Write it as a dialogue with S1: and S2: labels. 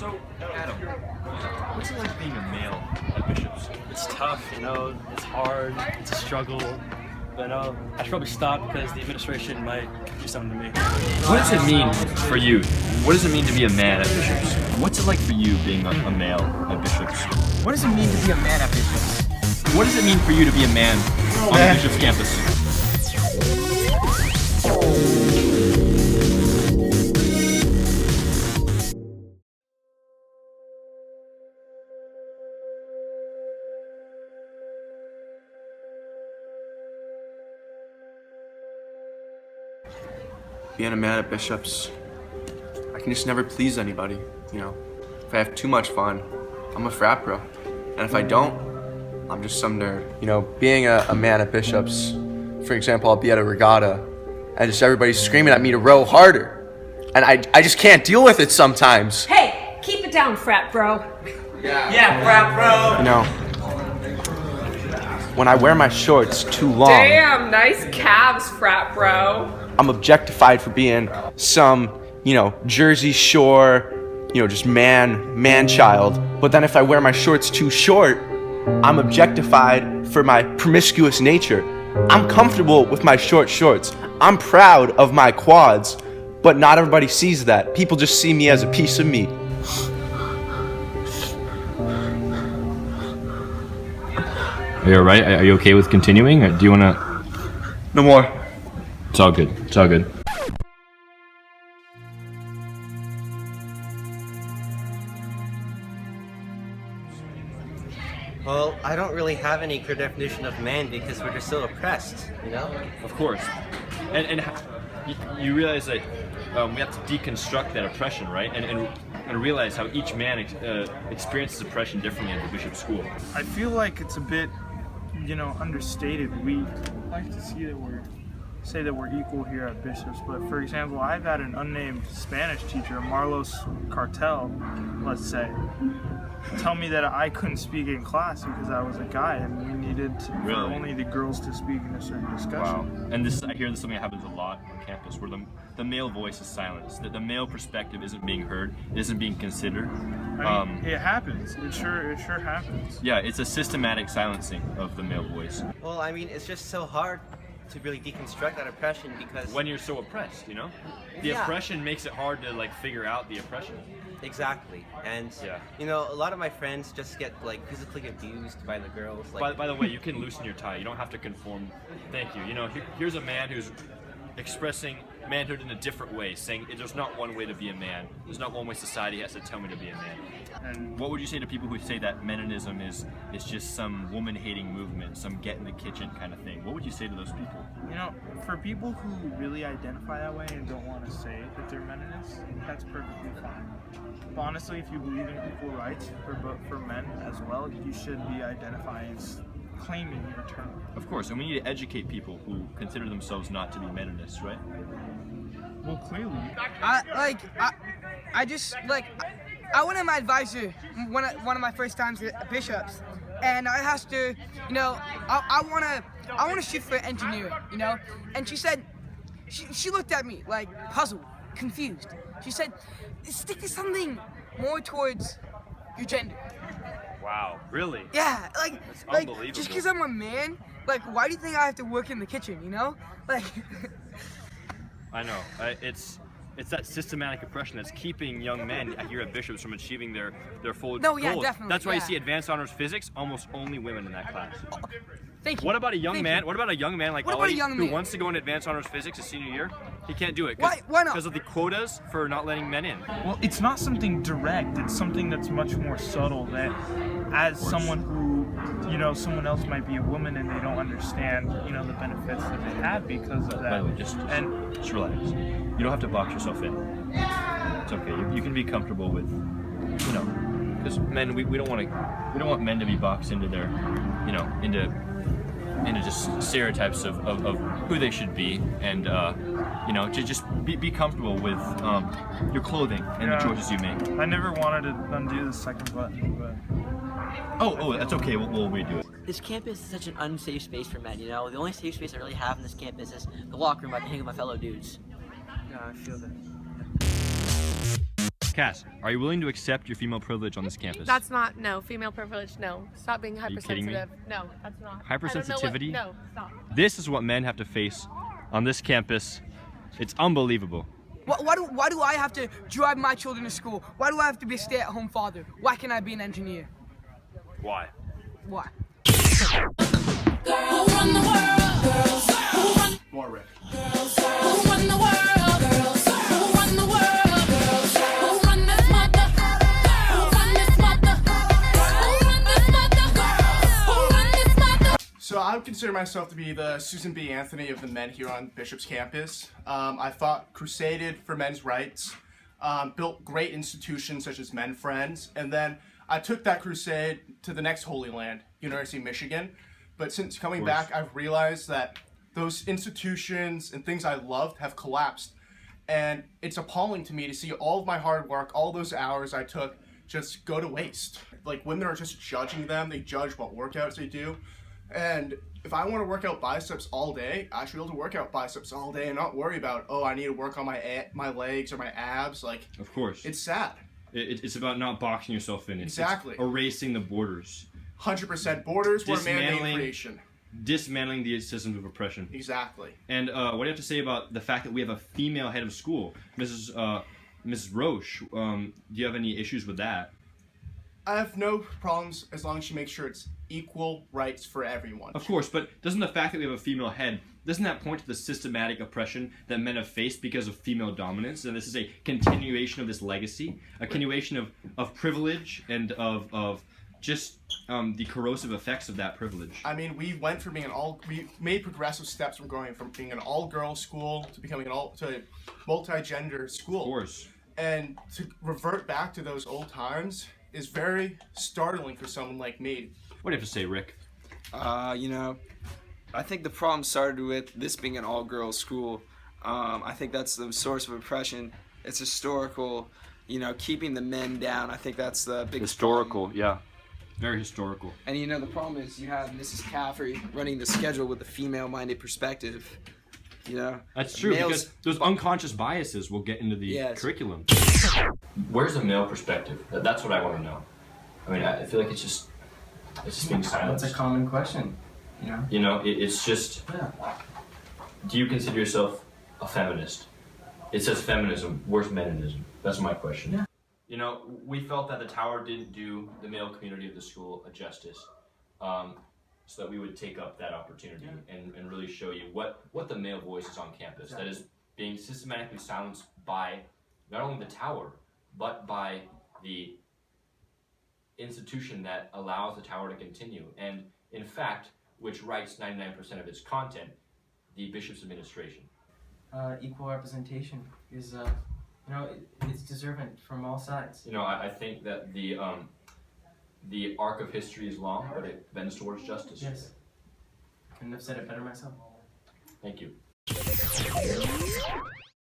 S1: So, Adam, what's it like being a male at Bishop's?
S2: It's tough, it's hard, it's a struggle, but I should probably stop because the administration might do something to me.
S1: What does it mean for you? What does it mean to be a man at Bishop's? What's it like for you being a male at Bishop's?
S3: What does it mean to be a man at Bishop's?
S1: What does it mean for you to be a man on the Bishop's campus?
S4: Being a man at Bishop's, I can just never please anybody, If I have too much fun, I'm a frat bro. And if I don't, I'm just some nerd. Being a man at Bishop's, for example, I'll be at a regatta, and just everybody's screaming at me to row harder. And I just can't deal with it sometimes.
S5: Hey, keep it down, frat bro.
S3: Yeah, frat bro!
S4: When I wear my shorts too long,
S5: Damn, nice calves, frat bro.
S4: I'm objectified for being some, Jersey Shore, just man child. But then if I wear my shorts too short, I'm objectified for my promiscuous nature. I'm comfortable with my short shorts. I'm proud of my quads, but not everybody sees that. People just see me as a piece of meat.
S1: Are you alright? Are you okay with continuing? Or do you wanna...
S4: No more.
S1: It's all good. It's all good.
S3: Well, I don't really have any clear definition of man because we're just so oppressed,
S1: Of course. And you realize that we have to deconstruct that oppression, right? And realize how each man experiences oppression differently at the Bishop School.
S6: I feel like it's a bit, understated. We like to say that we're equal here at Bishop's, but for example, I've had an unnamed Spanish teacher, Marlos Cartel, let's say, tell me that I couldn't speak in class because I was a guy and we needed for only the girls to speak in a certain discussion.
S1: Wow. And I hear this is something that happens a lot on campus, where the male voice is silenced, that the male perspective isn't being heard, isn't being considered.
S6: It happens. It sure happens.
S1: Yeah, it's a systematic silencing of the male voice.
S3: Well, it's just so hard to really deconstruct that oppression because...
S1: When you're so oppressed, The oppression makes it hard to, figure out the oppression.
S3: Exactly. And, a lot of my friends just get, physically abused by the girls.
S1: By the way, you can loosen your tie. You don't have to conform. Thank you. Here's a man who's expressing manhood in a different way, saying there's not one way to be a man. There's not one way society has to tell me to be a man.
S6: And
S1: what would you say to people who say that Meninism is just some woman-hating movement, some get in the kitchen kind of thing? What would you say to those people?
S6: For people who really identify that way and don't want to say that they're Meninists, that's perfectly fine. But honestly, if you believe in equal rights for men as well, you should be identifying as claiming your term.
S1: Of course, and we need to educate people who consider themselves not to be Meninists, right?
S6: Well, clearly.
S7: I went to my advisor one of my first times at Bishop's, and I asked her, I want to shoot for engineering, and she said, she looked at me puzzled, confused. She said, stick to something more towards your gender.
S1: Wow, really?
S7: Yeah,
S1: That's unbelievable.
S7: Just because I'm a man, why do you think I have to work in the kitchen,
S1: I know. It's that systematic oppression that's keeping young men here at Bishop's from achieving their full goals.
S7: Definitely.
S1: That's why you see advanced honors physics, almost only women in that class.
S7: Thank you.
S1: What about a young man? What about a young man like Ollie who
S7: man?
S1: wants to go into advanced honors physics his senior year? He can't do it.
S7: Why not?
S1: Because of the quotas for not letting men in.
S6: Well, it's not something direct. It's something that's much more subtle that as someone who, someone else might be a woman and they don't understand, the benefits that they have because of that.
S1: By the way, just relax. You don't have to box yourself in. It's okay. You can be comfortable with, because men, we don't want men to be boxed into their, into just stereotypes of who they should be, and to just be comfortable with your clothing and the choices you make.
S6: I never wanted to undo the second button, but...
S1: Oh, that's okay. We'll redo it.
S8: This campus is such an unsafe space for men, The only safe space I really have in this campus is the locker room. I can hang with my fellow dudes.
S3: Yeah, I feel that.
S1: Cass, are you willing to accept your female privilege on this campus?
S9: That's not, no, female privilege, no. Stop being
S1: you kidding me?
S9: hypersensitive. No, that's not.
S1: Hypersensitivity?
S9: No, stop.
S1: This is what men have to face on this campus. It's unbelievable.
S7: Why do I have to drive my children to school? Why do I have to be a stay-at-home father? Why can't I be an engineer?
S1: Why?
S7: Why?
S6: More Rick.
S10: So I would consider myself to be the Susan B. Anthony of the men here on Bishop's campus. I fought, crusaded for men's rights, built great institutions such as Men Friends, and then I took that crusade to the next holy land, University of Michigan. But since coming back, I've realized that those institutions and things I loved have collapsed. And it's appalling to me to see all of my hard work, all those hours I took, just go to waste. Like, women are just judging them. They judge what workouts they do. And if I want to work out biceps all day, I should be able to work out biceps all day and not worry about, oh, I need to work on my legs or my abs. Like,
S1: of course,
S10: it's sad.
S1: It's about not boxing yourself in.
S10: Exactly.
S1: It's erasing the borders.
S10: 100%. Borders were man-made creation.
S1: Dismantling the systems of oppression.
S10: Exactly.
S1: And what do you have to say about the fact that we have a female head of school, Mrs. Roche? Do you have any issues with that?
S10: I have no problems as long as she makes sure it's equal rights for everyone.
S1: Of course, but doesn't the fact that we have a female head, doesn't that point to the systematic oppression that men have faced because of female dominance? And this is a continuation of this legacy, a continuation of privilege and of just the corrosive effects of that privilege.
S10: I mean, we went from being we made progressive steps from going from being an all-girls school to becoming to multi-gender school.
S1: Of course.
S10: And to revert back to those old times is very startling for someone like me.
S1: What do you have to say, Rick?
S4: You know, I think the problem started with this being an all-girls school. I think that's the source of oppression. It's historical, you know, keeping the men down. I think that's the biggest
S1: Historical,
S4: problem.
S1: yeah. Very historical.
S4: And you know, the problem is you have Mrs. Caffrey running the schedule with a female-minded perspective. You know,
S1: that's true, because those unconscious biases will get into the curriculum. Where's the male perspective? That's what I want to know. I mean, I feel like it's just being silenced.
S2: That's a common question, you know?
S1: You know, it's just, do you consider yourself a feminist? It says feminism, where's meninism? That's my question.
S2: Yeah.
S1: You know, we felt that the tower didn't do the male community of the school a justice. So that we would take up that opportunity and really show you what the male voice is on campus that is being systematically silenced by not only the tower, but by the institution that allows the tower to continue. And in fact, which writes 99% of its content, the bishop's administration.
S2: Equal representation is, you know, it's deserving from all sides.
S1: You know, I think that the arc of history is long, but it bends towards justice.
S2: Yes. Couldn't have said it better myself.
S1: Thank you.